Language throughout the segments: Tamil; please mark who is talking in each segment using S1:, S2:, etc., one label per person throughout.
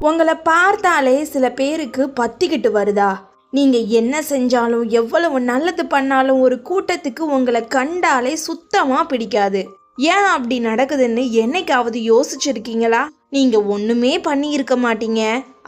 S1: உங்களை பார்த்தாலே சில பேருக்கு பத்திக்கிட்டு வருதா? நீங்க என்ன செஞ்சாலும் எவ்வளவு நல்லது பண்ணாலும் ஒரு கூட்டத்துக்கு உங்களை கண்டாலே சுத்தமா பிடிக்காது. ஏன் அப்படி நடக்குதுன்னு என்னைக்காவது யோசிச்சிருக்கீங்களா? நீங்க ஒண்ணுமே பண்ணி இருக்க மாட்டீங்க,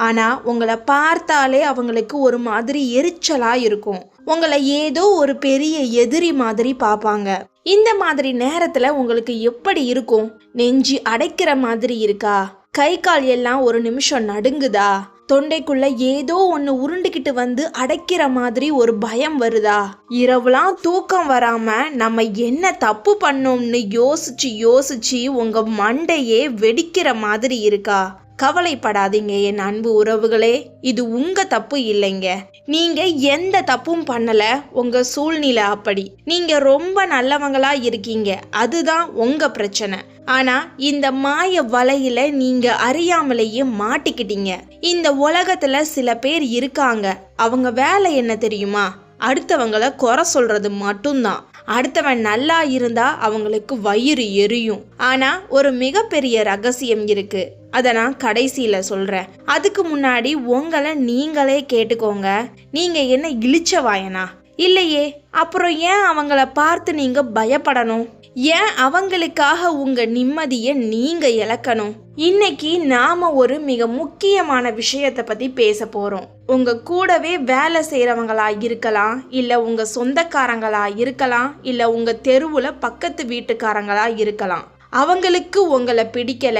S1: ஆனா உங்களை பார்த்தாலே அவங்களுக்கு ஒரு மாதிரி எரிச்சலா இருக்கும். உங்களை ஏதோ ஒரு பெரிய எதிரி மாதிரி பார்ப்பாங்க. இந்த மாதிரி நேரத்துல உங்களுக்கு எப்படி இருக்கும்? நெஞ்சு அடைக்கிற மாதிரி இருக்கா? கை கால் எல்லாம் ஒரு நிமிஷம் நடுங்குதா? தொண்டைக்குள்ள ஏதோ ஒன்று உருண்டுகிட்டு வந்து அடைக்கிற மாதிரி ஒரு பயம் வருதா? இரவுலாம் தூக்கம் வராம நம்ம என்ன தப்பு பண்ணோம்னு யோசிச்சு யோசிச்சு உங்க மண்டையே வெடிக்கிற மாதிரி இருக்கா? கவலைப்படாதீங்க என் அன்பு உறவுகளே, இது உங்க தப்பு இல்லைங்க. நீங்க எந்த தப்பும் பண்ணல, உங்க சூழ்நிலை அப்படி. நீங்க ரொம்ப நல்லவங்களா இருக்கீங்க, அதுதான் உங்க பிரச்சனை. ஆனா இந்த மாய வலையில நீங்க அறியாமலேயே மாட்டிக்கிட்டீங்க. இந்த உலகத்துல சில பேர் இருக்காங்க, அவங்க வேலை என்ன தெரியுமா? அடுத்தவங்களை குறை சொல்றது மட்டும்தான். அடுத்தவன் நல்லா இருந்தா அவங்களுக்கு வயிறு எரியும். ஆனா ஒரு மிகப்பெரிய ரகசியம் இருக்கு, அதை நான் கடைசியில சொல்றேன். அதுக்கு முன்னாடி உங்களை நீங்களே கேட்டுக்கோங்க. நீங்க என்ன இழிச்ச வாயனா? இல்லையே, அப்புறம் ஏன் அவங்கள பார்த்து நீங்க பயப்படணும்? ஏன் அவங்களுக்காக உங்க நிம்மதியை நீங்க இழக்கணும்? இன்னைக்கு நாம ஒரு மிக முக்கியமான விஷயத்தை பத்தி பேச போறோம். உங்க கூடவே வேலை செய்யறவங்களா இருக்கலாம், இல்ல உங்க சொந்தக்காரங்களா இருக்கலாம், இல்ல உங்க தெருவுல பக்கத்து வீட்டுக்காரங்களா இருக்கலாம். அவங்களுக்கு உங்களை பிடிக்கல,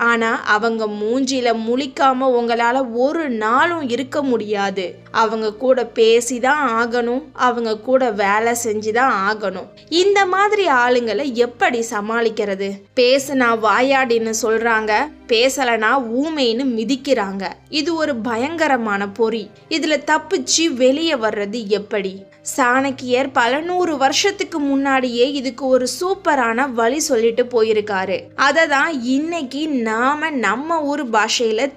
S1: ஆனா அவங்க மூஞ்சில முழிக்காம உங்களால ஒரு நாளும் இருக்க முடியாது. அவங்க கூட பேசிதான் ஆகணும், அவங்க கூட வேலை செஞ்சுதான் ஆகணும். இந்த மாதிரி ஆளுங்களை எப்படி சமாளிக்கிறது? பேசுனா வாயாடின்னு சொல்றாங்க, பேசலனா ஊமைன்னு மிதிக்கிறாங்க. இது ஒரு பயங்கரமான பொறி. இதுல தப்பிச்சு வெளியே வர்றது எப்படி? சாணக்கியர் பல 100 வருஷத்துக்கு முன்னாடியே இதுக்கு ஒரு சூப்பரான வழி சொல்லிட்டு போயிருக்காரு. அதை தான் இன்னைக்கு நாம நம்ம ஊர் பாஷையில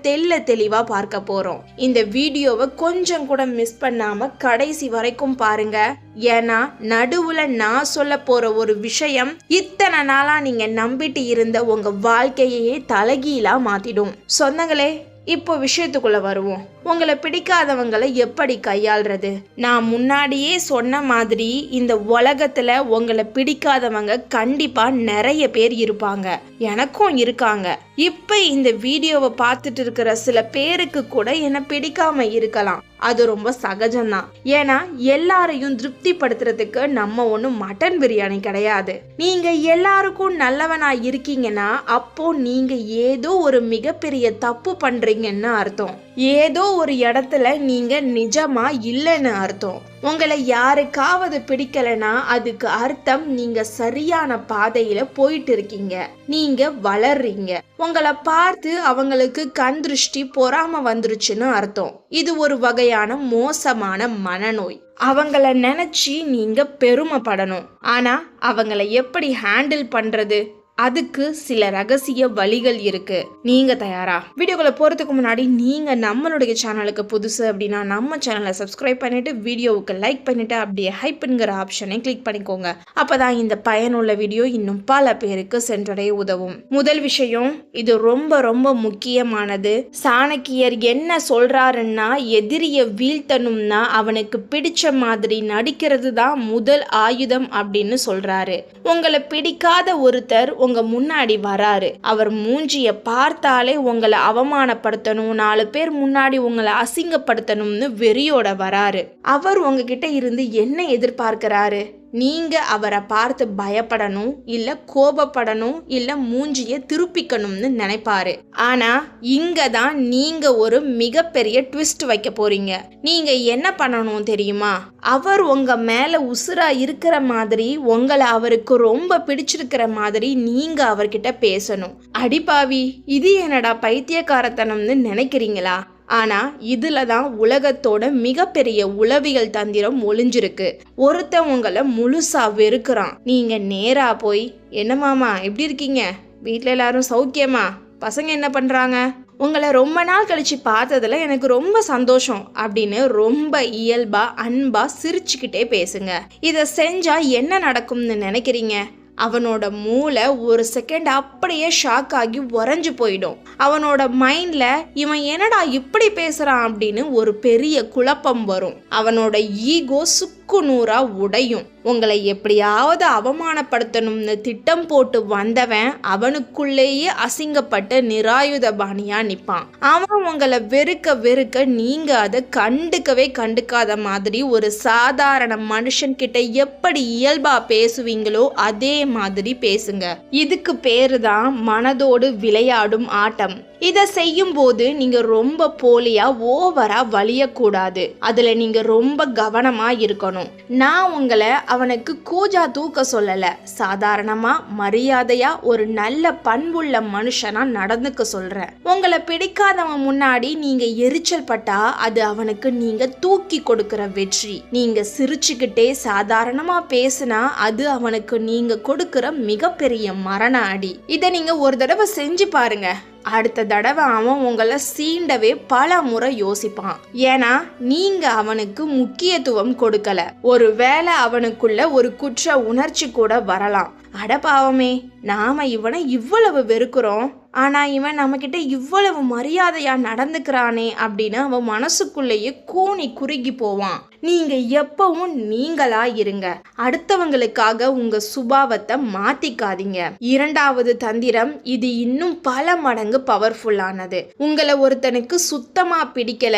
S1: தெளிவா பார்க்க போறோம். இந்த வீடியோவை கொஞ்சம் கூட மிஸ் பண்ணாம கடைசி வரைக்கும் பாருங்க. ஏன்னா நடுவுல நான் சொல்ல போற ஒரு விஷயம் இத்தனை நாளா நீங்க நம்பிட்டு இருந்த உங்க வாழ்க்கையே தலைகீழா மாத்திடும். சொந்தங்களே, இப்போ விஷயத்துக்குள்ள வருவோம். உங்களை பிடிக்காதவங்களை எப்படி கையாள்றது? நான் முன்னாடியே சொன்ன மாதிரி இந்த உலகத்துல உங்களை பிடிக்காதவங்க கண்டிப்பா நிறைய பேர் இருப்பாங்க. எனக்கும் இருக்காங்க. இப்ப இந்த வீடியோவை பார்த்துட்டு இருக்கிற சில பேருக்கு கூட என்ன பிடிக்காம இருக்கலாம். அது ரொம்ப சகஜம்தான். ஏன்னா எல்லாரையும் திருப்திப்படுத்துறதுக்கு நம்ம ஒன்றும் மட்டன் பிரியாணி கிடையாது. நீங்க எல்லாருக்கும் நல்லவனா இருக்கீங்கன்னா அப்போ நீங்க ஏதோ ஒரு மிகப்பெரிய தப்பு பண்றீங்கன்னு அர்த்தம். ஏதோ ஒரு இடத்துல நீங்க நிஜமா இல்லைன்னு அர்த்தம். உங்களை யாருக்காவது பிடிக்கலனா அதுக்கு அர்த்தம் நீங்க சரியான பாதையில போயிட்டு இருக்கீங்க, நீங்க வளர்றீங்க. உங்களை பார்த்து அவங்களுக்கு கண் திருஷ்டி பொறாம வந்துருச்சுன்னு அர்த்தம். இது ஒரு வகையான மோசமான மனநோய். அவங்கள நினைச்சு நீங்க பெருமைப்படணும். ஆனா அவங்கள எப்படி ஹேண்டில் பண்றது? அதுக்கு சில ரகசிய வழிகள் இருக்கு. நீங்க தயாரா? வீடியோக்குள்ள போறதுக்கு முன்னாடி நீங்க நம்மளுடைய சேனலுக்கு புதுசு அப்படின்னா நம்ம சேனலை சப்ஸ்கிரைப் பண்ணிட்டு வீடியோவுக்கு லைக் பண்ணிட்டு அப்படியே ஹைப்ங்கிற ஆப்ஷனை கிளிக் பண்ணிக்கோங்க. அப்பதான் இந்த பயனுள்ள வீடியோ இன்னும் பல பேருக்கு சென்றடைய உதவும். முதல் விஷயம், இது ரொம்ப ரொம்ப முக்கியமானது. சாணக்கியர் என்ன சொல்றாருன்னா, எதிரிய வீழ்த்தணும்னா அவனுக்கு பிடிச்ச மாதிரி நடிக்கிறது தான் முதல் ஆயுதம் அப்படின்னு சொல்றாரு. உங்களை பிடிக்காத ஒருத்தர் உங்க முன்னாடி வராரு, அவர் மூஞ்சிய பார்த்தாலே உங்களை அவமானப்படுத்தணும், 4 பேர் முன்னாடி உங்களை அசிங்கப்படுத்தணும்னு வெறியோட வராரு. அவர் உங்ககிட்ட இருந்து என்ன எதிர்பார்க்கிறாரு? நீங்க அவரை பார்த்து பயப்படணும், இல்ல கோபப்படணும், இல்ல மூஞ்சிய திருப்பிக்கணும்னு நினைப்பாரு. ஆனா இங்க தான் நீங்க ஒரு மிகப்பெரிய ட்விஸ்ட் வைக்க போறீங்க. நீங்க என்ன பண்ணணும் தெரியுமா? அவர் உங்க மேல உசுரா இருக்கிற மாதிரி, உங்களை அவருக்கு ரொம்ப பிடிச்சிருக்கிற மாதிரி நீங்க அவர்கிட்ட பேசணும். அடிப்பாவி, இது என்னடா பைத்தியக்காரத்தனம்னு நினைக்கிறீங்களா? ஆனா இதுல தான் உலகத்தோட மிகப்பெரிய உளவியல் தந்திரம் ஒளிஞ்சிருக்கு. ஒருத்தன் உங்களை முழுசா வெறுக்கிறான். நீங்க நேரா போய், என்ன மாமா எப்படி இருக்கீங்க? வீட்டுல எல்லாரும் சௌக்கியமா? பசங்க என்ன பண்றாங்க? உங்களை ரொம்ப நாள் கழிச்சு பார்த்ததுல எனக்கு ரொம்ப சந்தோஷம் அப்படின்னு ரொம்ப இயல்பா அன்பா சிரிச்சுக்கிட்டே பேசுங்க. இதை செஞ்சா என்ன நடக்கும்னு நினைக்கிறீங்க? அவனோட மூளை ஒரு செகண்ட் அப்படியே ஷாக் ஆகி உறைஞ்சு போயிடும். அவனோட மைண்ட்ல இவன் என்னடா இப்படி பேசுறான் அப்படின்னு ஒரு பெரிய குழப்பம் வரும். அவனோட ஈகோ சுக்குநூறா உடையும். உங்களை எப்படியாவது அவமானப்படுத்தணும்னு திட்டம் போட்டு வந்தவன் அவனுக்குள்ளேயே அசிங்கப்பட்டு நிராயுதபாணியா நிப்பான். அவன் உங்களை வெறுக்க வெறுக்க நீங்க அதை கண்டுக்காத மாதிரி ஒரு சாதாரண மனுஷன் கிட்ட எப்படி இயல்பா பேசுவீங்களோ அதே மாதிரி பேசுங்க. இதுக்கு பேரு தான் மனதோடு விளையாடும் ஆட்டம். இதை செய்யும் போது நீங்க ரொம்ப போலியா ஓவரா வலியக்கூடாது. அதுல நீங்க ரொம்ப கவனமா இருக்கணும். நான் உங்களை அவனுக்கு கூஜா தூக்க சொல்லல, சாதாரணமா மரியாதையா ஒரு நல்ல பண்புள்ள மனுஷனா நடந்துக்க சொல்றேன். உங்களை பிடிக்காதவன் முன்னாடி நீங்க எரிச்சல் பட்டா அது அவனுக்கு நீங்க தூக்கி கொடுக்கிற வெற்றி. நீங்க சிரிச்சுக்கிட்டே சாதாரணமா பேசினா அது அவனுக்கு நீங்க கொடுக்கிற மிகப்பெரிய மரண அடி. இதை நீங்க ஒரு தடவை செஞ்சு பாருங்க. அடுத்த தடவை அவன் உங்களை சீண்டவே பல முறை யோசிப்பான். ஏன்னா நீங்க அவனுக்கு முக்கியத்துவம் கொடுக்கல. ஒருவேளை அவனுக்குள்ள ஒரு குற்ற உணர்ச்சி கூட வரலாம். அட பாவமே, நாம இவனை இவ்வளவு வெறுக்கிறோம், ஆனா இவன் நம்ம கிட்ட இவ்வளவு மரியாதையா நடந்துக்கிறானே அப்படின்னு அவன் மனசுக்குள்ளேயே கூனி குறுகி போவான். நீங்க எப்பவும் நீங்களா இருங்க. அடுத்தவங்களுக்காக உங்க சுபாவத்தை மாத்திக்காதீங்க. இரண்டாவது தந்திரம், இது இன்னும் பல மடங்கு பவர்ஃபுல்லானது. உங்களை ஒருத்தனுக்கு சுத்தமா பிடிக்கல,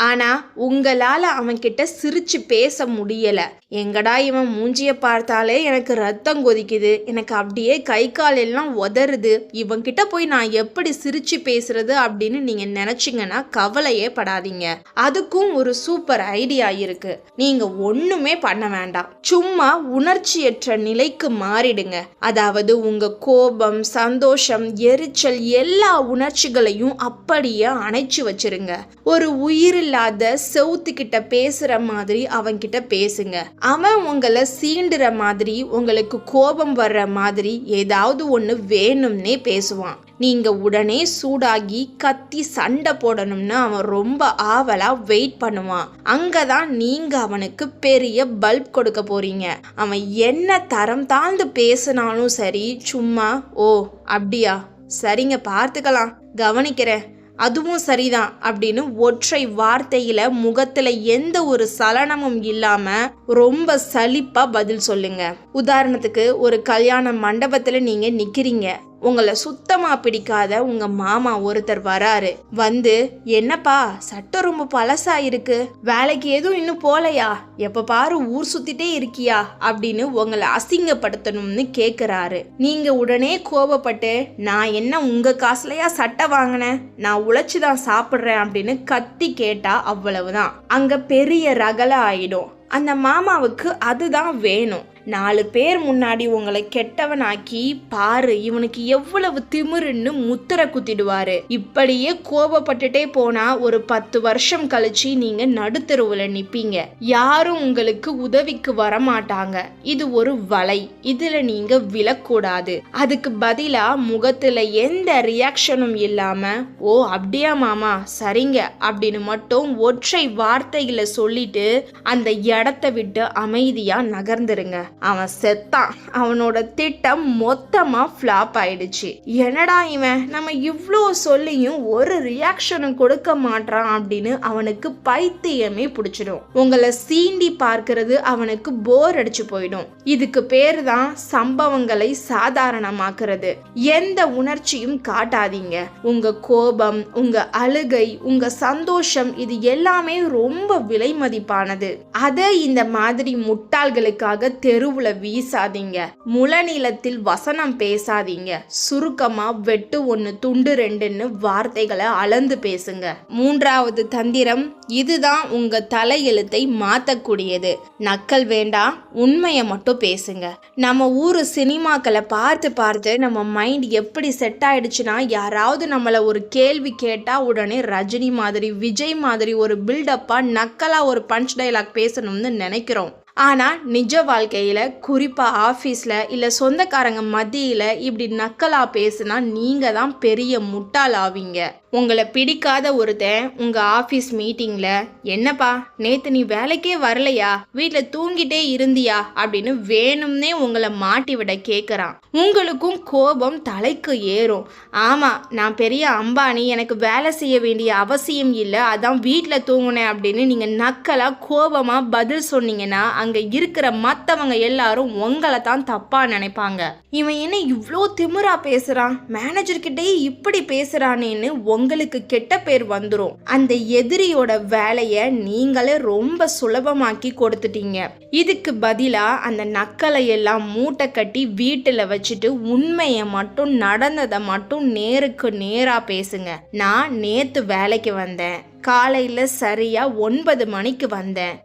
S1: ஆனா உங்களால அவன் கிட்ட சிரிச்சு பேச முடியல. எங்கடா இவன் மூஞ்சிய பார்த்தாலே எனக்கு ரத்தம் கொதிக்குது, எனக்கு அப்படியே கை கால் எல்லாம் உதறுது, இவன் கிட்ட போய் நான் எப்படி சிரிச்சு பேசுறது அப்படின்னு நீங்க நினைச்சீங்கன்னா கவலையே படாதீங்க. அதுக்கும் ஒரு சூப்பர் ஐடியா இருக்கு. நீங்க ஒண்ணுமே பண்ண வேண்டாம். சும்மா உணர்ச்சியற்ற நிலைக்கு மாறிடுங்க. அதாவது உங்க கோபம், சந்தோஷம், எரிச்சல் எல்லா உணர்ச்சிகளையும் அப்படியே அணைச்சு வச்சிருங்க. ஒரு உயிரில்லாத செவுத்துக்கிட்ட பேசுற மாதிரி அவன்கிட்ட பேசுங்க. அவன் உங்களை சீண்டுற மாதிரி, உங்களுக்கு கோபம் வர்ற மாதிரி ஏதாவது ஒண்ணு வேணும்னே பேசுவான். நீங்க உடனே சூடாகி கத்தி சண்டை போடணும்னு அவன் ரொம்ப ஆவலா வெயிட் பண்ணுவான். அங்கதான் நீங்க அவனுக்கு பெரிய பல்ப் கொடுக்க போறீங்க. அவன் என்ன தரம் தாழ்ந்து பேசினாலும் சரி, சும்மா ஓ அப்படியா, சரிங்க பார்த்துக்கலாம், கவனிக்கிறேன், அதுவும் சரிதான் அப்படின்னு ஒற்றை வார்த்தையில முகத்துல எந்த ஒரு சலனமும் இல்லாம ரொம்ப சலிப்பா பதில் சொல்லுங்க. உதாரணத்துக்கு, ஒரு கல்யாண மண்டபத்துல நீங்க நிக்கிறீங்க. உங்களை சுத்தமா பிடிக்காத உங்க மாமா ஒருத்தர் வராரு. வந்து, என்னப்பா சட்டம் ரொம்ப பழசா இருக்கு, வேலைக்கு எதுவும் இன்னும் போலையா, எப்ப பாரு ஊர் சுத்திட்டே இருக்கியா அப்படின்னு உங்களை அசிங்கப்படுத்தணும்னு கேக்குறாரு. நீங்க உடனே கோபப்பட்டு, நான் என்ன உங்க காசுலயா சட்டை வாங்கினேன், நான் உழைச்சுதான் சாப்பிடுறேன் அப்படின்னு கத்தி கேட்டா அவ்வளவுதான். அங்க பெரிய ரகலை ஆயிடும். அந்த மாமாவுக்கு அதுதான் வேணும். 4 பேர் முன்னாடி உங்களை கெட்டவனாக்கி பாரு இவனுக்கு எவ்வளவு திமிருன்னு முத்திரை குத்திடுவாரு. இப்படியே கோபப்பட்டுட்டே போனா ஒரு 10 வருஷம் கழிச்சு நீங்க நடுத்தெருவுல நிப்பீங்க. யாரும் உங்களுக்கு உதவிக்கு வரமாட்டாங்க. இது ஒரு வலை, இதுல நீங்க விழக்கூடாது. அதுக்கு பதிலா முகத்துல எந்த ரியாக்ஷனும் இல்லாம, ஓ அப்படியா மாமா, சரிங்க அப்படின்னு மட்டும் ஒற்றை வார்த்தைகளை சொல்லிட்டு அந்த இடத்தை விட்டு அமைதியா நகர்ந்துருங்க. அவன் செத்தான். அவனோட திட்டம் மொத்தமா ஃப்ளாப் ஆயிடுச்சு. என்னடா இவன் நம்ம இவ்வளோ சொல்லியும் ஒரு ரியாக்ஷனும் கொடுக்க மாட்டான் அப்படின்னு அவனுக்கு பைத்தியமே பிடிச்சிடும். உங்களை சீண்டி பார்க்கிறது அவனுக்கு போர் அடிச்சு போயிடும். இதுக்கு பேரு தான் சம்பவங்களை சாதாரணமாக்குறது. எந்த உணர்ச்சியும் காட்டாதீங்க. உங்க கோபம், உங்க அழுகை, உங்க சந்தோஷம் இது எல்லாமே ரொம்ப விலை மதிப்பானது. அதை இந்த மாதிரி முட்டாள்களுக்காக தெருவுல வீசாதீங்க. முளநிலத்தில் வசனம் பேசாதீங்க. சுருக்கமா வெட்டு 1 துண்டு 2ன்னு வார்த்தைகளை அளந்து பேசுங்க. மூன்றாவது தந்திரம், இதுதான் உங்க தலையெழுத்தை மாத்தக்கூடியது. நக்கல் வேண்டாம், உண்மையை மட்டும் பேசுங்க. நம்ம ஊரு சினிமாக்களை பார்த்து நம்ம மைண்ட் எப்படி செட் ஆயிடுச்சுன்னா, யாராவது நம்மள ஒரு கேள்வி கேட்டா உடனே ரஜினி மாதிரி, விஜய் மாதிரி ஒரு பில்டப்பா நக்கலா ஒரு பஞ்ச் டைலாக் பேசணும்னு நினைக்கிறோம். ஆனால் நிஜ வாழ்க்கையில் குறிப்பாக ஆஃபீஸில் இல்லை சொந்தக்காரங்க மத்தியில் இப்படி நக்கலாக பேசுனா நீங்கள் தான் பெரிய முட்டாள் ஆவீங்க. உங்களை பிடிக்காத ஒருத்தன் உங்கள் ஆஃபீஸ் மீட்டிங்கில், என்னப்பா நேற்று நீ வேலைக்கே வரலையா, வீட்டில் தூங்கிட்டே இருந்தியா அப்படின்னு வேணும்னே உங்களை மாட்டி விட கேட்குறான். உங்களுக்கும் கோபம் தலைக்கு ஏறும். ஆமாம், நான் பெரிய அம்பானி, எனக்கு வேலை செய்ய வேண்டிய அவசியம் இல்லை, அதான் வீட்டில் தூங்குனேன் அப்படின்னு நீங்கள் நக்கலாக கோபமாக பதில் சொன்னீங்கன்னா அங்கே இருக்கிற மற்றவங்க எல்லாரும் உங்களை தான் தப்பாக நினைப்பாங்க. இவன் என்ன இவ்வளோ திமிரா பேசுகிறான், மேனேஜர்கிட்டயே இப்படி பேசுகிறானேன்னு உங்களுக்கு கெட்ட பேர் வந்துடும். அந்த எதிரியோட வேலையை நீங்களே ரொம்ப சுலபமாக்கி கொடுத்துட்டீங்க. இதுக்கு பதிலாக அந்த நக்கலை எல்லாம் மூட்டை கட்டி வீட்டில் வச்சுட்டு உண்மையை மட்டும், நடந்ததை மட்டும் நேருக்கு நேராக பேசுங்க. நான் நேற்று வேலைக்கு வந்தேன், காலையில் சரியாக 9 மணிக்கு வந்தேன்,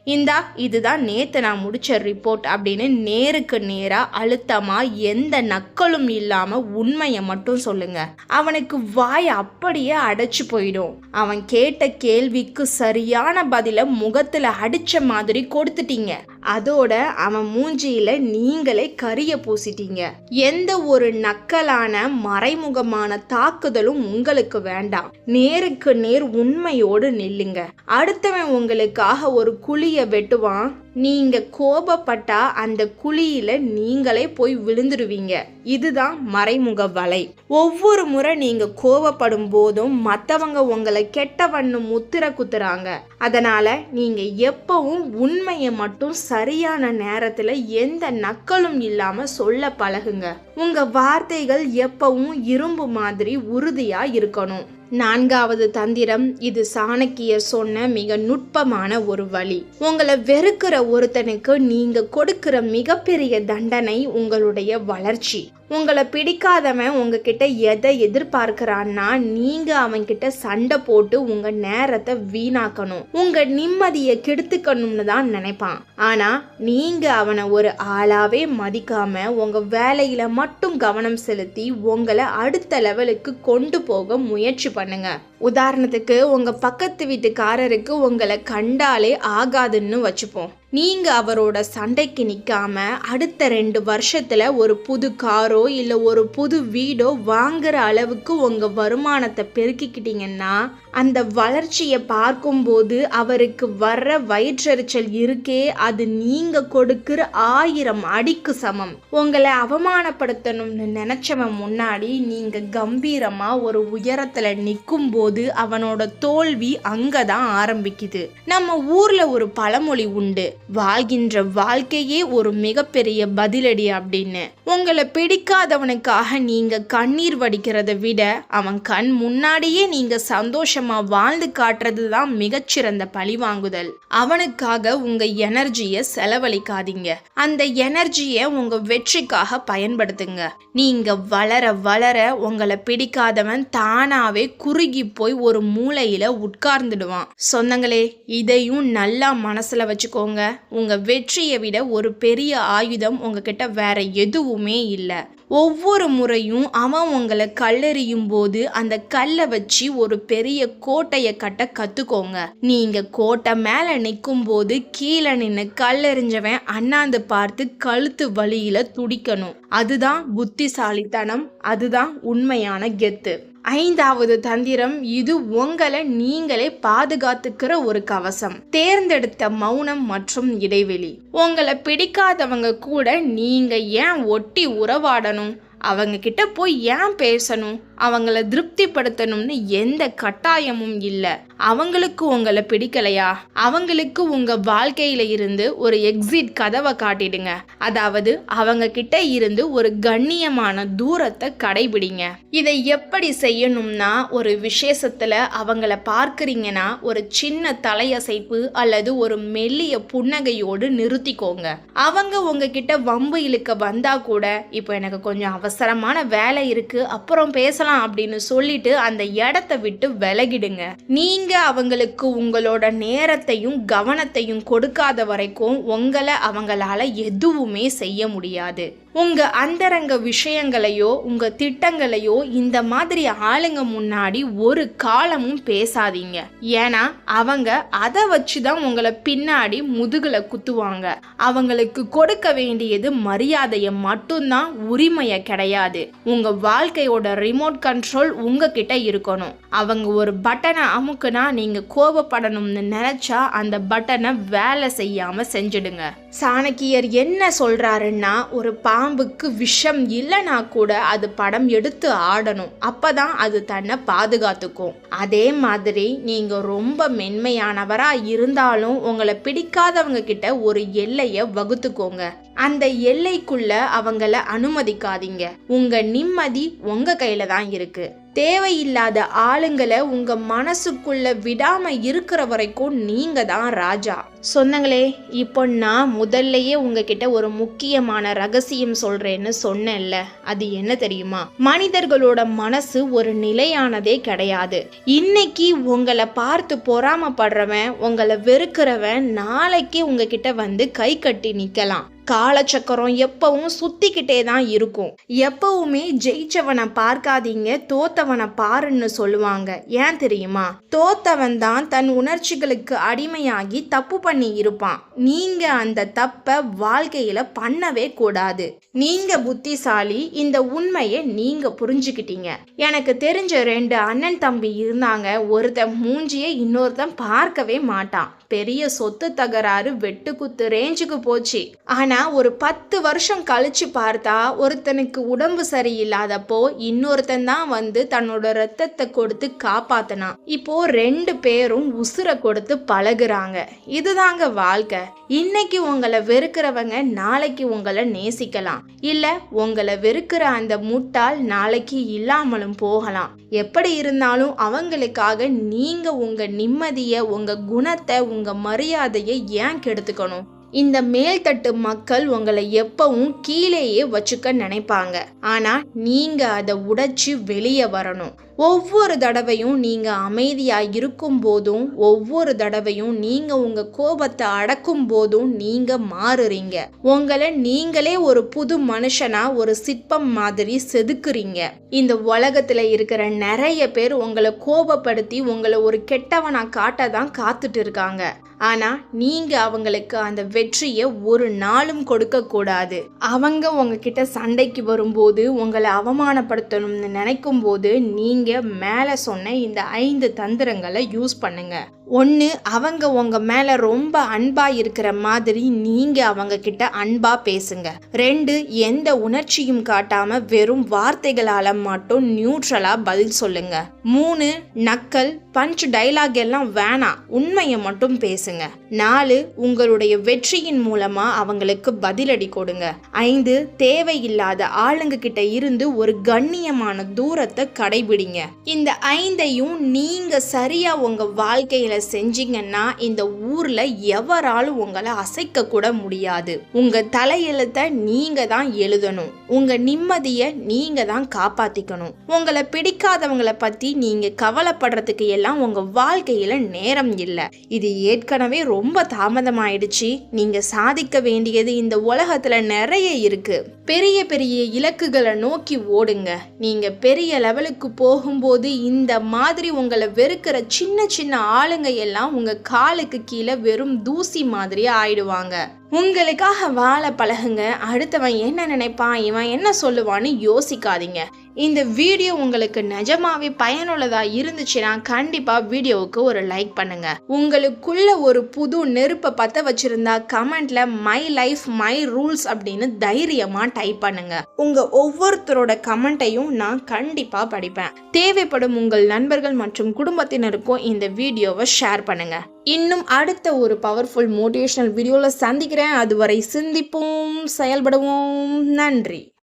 S1: இதுதான் நேற்று நான் முடிச்ச ரிப்போர்ட் அப்படின்னு நேருக்கு நேராக அழுத்தமாக எந்த நக்கலும் இல்லாமல் உண்மையை மட்டும் சொல்லுங்க. அவனுக்கு வாய் அப்படியே அடைச்சு போயிடும். அவன் கேட்ட கேள்விக்கு சரியான பதிலை முகத்தில் அடிச்ச மாதிரி கொடுத்துட்டீங்க. அதோட அவன் மூஞ்சியில நீங்களே கரிய பூசிட்டீங்க. எந்த ஒரு நக்கலான மறைமுகமான தாக்குதலும் உங்களுக்கு வேண்டாம். நேருக்கு நேர் உண்மையோடு நில்லுங்க. அடுத்தவன் உங்களுக்காக ஒரு குழிய வெட்டுவான், நீங்க கோபப்பட்டா அந்த குழியில நீங்களே போய் விழுந்துடுவீங்க. இதுதான் மறைமுக வலை. ஒவ்வொரு முறை நீங்க கோபப்படும் போதும் மற்றவங்க உங்களை கெட்டவன்னு முத்திர குத்துறாங்க. அதனால நீங்க எப்பவும் உண்மையை மட்டும் சரியான நேரத்துல எந்த நக்கலும் இல்லாம சொல்ல பழகுங்க. உங்க வார்த்தைகள் எப்பவும் இரும்பு மாதிரி உறுதியா இருக்கணும். 4வது தந்திரம், இது சாணக்கியர் சொன்ன மிக நுட்பமான ஒரு வழி. உங்களை வெறுக்கிற ஒருத்தனுக்கு நீங்க கொடுக்கிற மிகப்பெரிய தண்டனை உங்களுடைய வளர்ச்சி. உங்களை பிடிக்காதவன் உங்ககிட்ட எதை எதிர்பார்க்கிறான்னா நீங்க அவன்கிட்ட சண்டை போட்டு உங்க நேரத்தை வீணாக்கணும், உங்க நிம்மதியை கெடுத்துக்கணும்னு தான் நினைப்பான். ஆனா நீங்க அவனை ஒரு ஆளாவே மதிக்காம உங்க வேலையில மட்டும் கவனம் செலுத்தி உங்களை அடுத்த லெவலுக்கு கொண்டு போக முயற்சி பண்ணுங்க. உதாரணத்துக்கு, உங்க பக்கத்து வீட்டுக்காரருக்கு உங்களை கண்டாலே ஆகாதுன்னு வச்சுப்போம். நீங்க அவரோட சண்டைக்கு நிக்காம அடுத்த 2 வருஷத்துல ஒரு புது காரோ இல்ல ஒரு புது வீடோ வாங்குற அளவுக்கு உங்க வருமானத்தை பெருக்கிக்கிட்டீங்கன்னா அந்த வளர்ச்சியை பார்க்கும்போது அவருக்கு வர்ற வயிற்றெரிச்சல் இருக்கே, அது நீங்க கொடுக்கிற 1000 அடிக்கு சமம். உங்களை அவமானப்படுத்தணும்னு நினைச்சவன் முன்னாடி நீங்க கம்பீரமா ஒரு உயரத்துல நிற்கும் போது அவனோட தோல்வி அங்கதான் ஆரம்பிக்குது. நம்ம ஊர்ல ஒரு பழமொழி உண்டு, வாழ்கின்ற வாழ்க்கையே ஒரு மிகப்பெரிய பதிலடி அப்படின்னு. உங்களை பிடிக்காதவனுக்காக நீங்க கண்ணீர் வடிக்கிறத விட அவன் கண் முன்னாடியே நீங்க சந்தோஷமா வாழ்ந்து காட்டுறது தான் மிகச்சிறந்த பழிவாங்குதல். அவனுக்காக உங்க எனர்ஜியை செலவழிக்காதீங்க. அந்த எனர்ஜியை உங்க வெற்றிக்காக பயன்படுத்துங்க. நீங்க வளர வளர உங்களை பிடிக்காதவன் தானாவே குறுகி போய் ஒரு மூலையில உட்கார்ந்துடுவான். சொந்தங்களே, இதையும் நல்லா மனசுல வச்சுக்கோங்க. உங்க வெற்றியை விட ஒரு பெரிய ஆயுதம் உங்ககிட்ட வேற எதுவுமே இல்லை. ஒவ்வொரு முறையும் அவன் உங்களை கல்லெறியும் போது அந்த கல்லை வச்சு ஒரு பெரிய கோட்டையை கட்ட கத்துக்கோங்க. நீங்க கோட்டை மேல நிற்கும் போது கீழே நின்று கல்லெறிஞ்சவன் அண்ணாந்து பார்த்து கழுத்து வலியில துடிக்கணும். அதுதான் புத்திசாலித்தனம், அதுதான் உண்மையான கெத்து. 5வது தந்திரம், இது உங்களை நீங்களே பாதுகாத்துக்கிற ஒரு கவசம். தேர்ந்தெடுத்த மௌனம் மற்றும் இடைவெளி. உங்களை பிடிக்காதவங்க கூட நீங்க ஏன் ஒட்டி உறவாடணும், அவங்க கிட்ட போய் ஏன் பேசணும், அவங்கள திருப்திப்படுத்தணும்னு எந்த கட்டாயமும் இல்லை. அவங்களுக்கு உங்களை பிடிக்கலையா, அவங்களுக்கு உங்க வாழ்க்கையில இருந்து ஒரு எக்ஸிட் கதவை காட்டிடுங்க. அதாவது அவங்க கிட்ட இருந்து ஒரு கண்ணியமான தூரத்தை கடைபிடிங்க. இதை எப்படி செய்யணும்னா, ஒரு விசேஷத்துல அவங்கள பார்க்குறீங்கன்னா ஒரு சின்ன தலையசைப்பு அல்லது ஒரு மெல்லிய புன்னகையோடு நிறுத்திக்கோங்க. அவங்க உங்ககிட்ட வம்பு இழுக்க வந்தா கூட இப்போ எனக்கு கொஞ்சம் அவசரமான வேலை இருக்கு அப்புறம் பேசலாம் அப்படின்னு சொல்லிட்டு அந்த இடத்த விட்டு விலகிடுங்க. நீங்க அவங்களுக்கு உங்களோட நேரத்தையும் கவனத்தையும் கொடுக்காத வரைக்கும் உங்களை அவங்களால எதுவுமே செய்ய முடியாது. உங்க அந்தரங்க விஷயங்களையோ உங்க திட்டங்களையோ இந்த மாதிரி ஆளுங்க முன்னாடி ஒரு காலமும் பேசாதீங்க. ஏன்னா அவங்க அதை வச்சுதான் உங்களை பின்னாடி முதுகுல குத்துவாங்க. அவங்களுக்கு கொடுக்க வேண்டியது மரியாதையை மட்டும்தான், உரிமையை கிடையாது. உங்க வாழ்க்கையோட ரிமோட் கண்ட்ரோல் உங்ககிட்ட இருக்கணும். அவங்க ஒரு பட்டனை அமுக்குனா நீங்க கோபப்படணும்னு நினைச்சா அந்த பட்டனை வேலை செய்யாம செஞ்சிடுங்க. சாணக்கியர் என்ன சொல்றாருன்னா, ஒரு பாம்புக்கு விஷம் இல்லைனா கூட அது படம் எடுத்து ஆடணும், அப்பதான் அது தன்னை பாதுகாத்துக்கும். அதே மாதிரி நீங்க ரொம்ப மென்மையானவரா இருந்தாலும் உங்களை பிடிக்காதவங்க கிட்ட ஒரு எல்லைய வகுத்துக்கோங்க. அந்த எல்லைக்குள்ள அவங்கள அனுமதிக்காதீங்க. உங்க நிம்மதி உங்க கையில தான் இருக்கு. தேவையில்லாத ஆளுங்களை உங்க மனசுக்குள்ள விடாம இருக்கிற வரைக்கும் நீங்க தான் ராஜா. சொந்தங்களே, இப்போ நான் முதல்லயே உங்ககிட்ட ஒரு முக்கியமான ரகசியம் சொல்றேன்னு சொன்னேன்ல, அது என்ன தெரியுமா? மனிதர்களோட மனசு ஒரு நிலையானதே கிடையாது. இன்னைக்கு உங்களை பார்த்து பொறாமப்படுறவன், உங்களை வெறுக்கிறவன் நாளைக்கு உங்ககிட்ட வந்து கை கட்டி நிக்கலாம். காலச்சக்கரம் எப்பவும் சுத்திக்கிட்டே தான் இருக்கும். எப்பவுமே ஜெயிச்சவனை பார்க்காதீங்க, தோத்தவனை பாருன்னு சொல்லுவாங்க. ஏன் தெரியுமா? தோத்தவன் தான் தன் உணர்ச்சிகளுக்கு அடிமையாகி தப்பு பண்ணி இருப்பான். நீங்க அந்த தப்ப வாழ்க்கையில பண்ணவே கூடாது. நீங்க புத்திசாலி. இந்த உண்மையை நீங்க புரிஞ்சுக்கிட்டீங்க. எனக்கு தெரிஞ்ச 2 அண்ணன் தம்பி இருந்தாங்க. ஒருத்தன் மூஞ்சியை இன்னொருத்தன் பார்க்கவே மாட்டான். பெரிய சொத்து தகராறு வெட்டுக்குத்து ரேஞ்சுக்கு போச்சு. ஆனா ஒரு 10 வருஷம் கழிச்சு பார்த்தா ஒருத்தனுக்கு உடம்பு சரியில்லாதப்போ இன்னொருத்தன் தான் வந்து தன்னோட ரத்தத்தை கொடுத்து காப்பாத்தினான். இப்போ 2 பேரும் உசுரை கொடுத்து பழகுறாங்க. இதுதாங்க வாழ்க்கை. இன்னைக்கு உங்களை வெறுக்கிறவங்க நாளைக்கு உங்களை நேசிக்கலாம். இல்ல உங்களை வெறுக்கிற அந்த முட்டாள் நாளைக்கு இல்லாமலும் போகலாம். எப்படி இருந்தாலும் அவங்களுக்காக நீங்க உங்க நிம்மதியை, உங்க குணத்தை, உங்க மரியாதையை ஏன் கெடுத்துக்கணும்? இந்த மேல்தட்டு மக்கள் உங்களை எப்பவும் கீழேயே வச்சுக்க நினைப்பாங்க. ஆனா நீங்க அதை உடைச்சு வெளியே வரணும். ஒவ்வொரு தடவையும் நீங்க அமைதியா இருக்கும் போதும், ஒவ்வொரு தடவையும் நீங்க உங்க கோபத்தை அடக்கும் போதும் நீங்க மாறுறீங்க. உங்களை நீங்களே ஒரு புது மனுஷனா, ஒரு சிற்பம் மாதிரி செதுக்குறீங்க. இந்த உலகத்துல இருக்கிற நிறைய பேர் உங்களை கோபப்படுத்தி உங்களை ஒரு கெட்டவனா காட்டதான் காத்துட்டு இருக்காங்க. ஆனா நீங்க அவங்களுக்கு அந்த வெற்றியை ஒரு நாளும் கொடுக்க கூடாது. அவங்க உங்ககிட்ட சண்டைக்கு வரும்போது, உங்களை அவமானப்படுத்தணும்னு நினைக்கும் போது நீங்க மேல சொன்ன இந்த 5 தந்திரங்களை யூஸ் பண்ணுங்க. 1, அவங்க உங்க மேல ரொம்ப அன்பா இருக்கிற மாதிரி நீங்க அவங்க கிட்ட அன்பா பேசுங்க. 2, எந்த உணர்ச்சியும் காட்டாம வெறும் வார்த்தைகளால மட்டும் நியூட்ரலா பதில் சொல்லுங்க. 3, நக்கல் பஞ்ச் டைலாக் எல்லாம் வேணாம், உண்மையை மட்டும் பேசுங்க. 4, உங்களுடைய வெற்றியின் மூலமா அவங்களுக்கு பதிலடி கொடுங்க. 5, தேவையில்லாத ஆளுங்க கிட்ட இருந்து ஒரு கண்ணியமான தூரத்தை கடைபிடிங்க. இந்த 5ஐயும் நீங்க சரியா உங்க வாழ்க்கையில செஞ்சீங்கன்னா இந்த ஊர்ல எவராலும் உங்களை அசைக்க கூட முடியாது. உங்க தலையெழுத்தை நீங்க தான் எழுதணும். உங்க நிம்மதியை நீங்க தான் காப்பாத்திக்கணும். உங்களை பிடிக்காதவங்களை பத்தி நீங்க கவலைப்படுறதுக்கு எல்லாம் உங்க வாழ்க்கையில நேரம் இல்லை. இது ஏற்கனவே ரொம்ப தாமதமாயிடுச்சு. நீங்க சாதிக்க வேண்டியது இந்த உலகத்துல நிறைய இருக்கு. பெரிய பெரிய இலக்குகளை நோக்கி ஓடுங்க. நீங்க பெரிய லெவலுக்கு போகும்போது இந்த மாதிரி உங்களை வெறுக்கிற சின்ன சின்ன ஆளுங்க எல்லாம் உங்க காலுக்கு கீழே வெறும் தூசி மாதிரி ஆயிடுவாங்க. உங்களுக்காக வாழ பழகுங்க. அடுத்தவன் என்ன நினைப்பான், இவன் என்ன சொல்லுவான்னு யோசிக்காதீங்க. இந்த வீடியோ உங்களுக்கு நிஜமாவே பயனுள்ளதா இருந்துச்சுன்னா கண்டிப்பா வீடியோவுக்கு ஒரு லைக் பண்ணுங்க. உங்களுக்குள்ள ஒரு புது நெருப்பை பத்த வச்சிருந்தா கமெண்ட்ல மை லைஃப் மை ரூல்ஸ் அப்படின்னு தைரியமா டைப் பண்ணுங்க. உங்க ஒவ்வொருத்தரோட கமெண்ட்டையும் நான் கண்டிப்பா படிப்பேன். தேவைப்படும் உங்கள் நண்பர்கள் மற்றும் குடும்பத்தினருக்கும் இந்த வீடியோவை ஷேர் பண்ணுங்க. இன்னும் அடுத்த ஒரு பவர்ஃபுல் மோட்டிவேஷனல் வீடியோல சந்திக்கிறேன். அதுவரை சிந்திப்போம், செயல்படுவோம். நன்றி.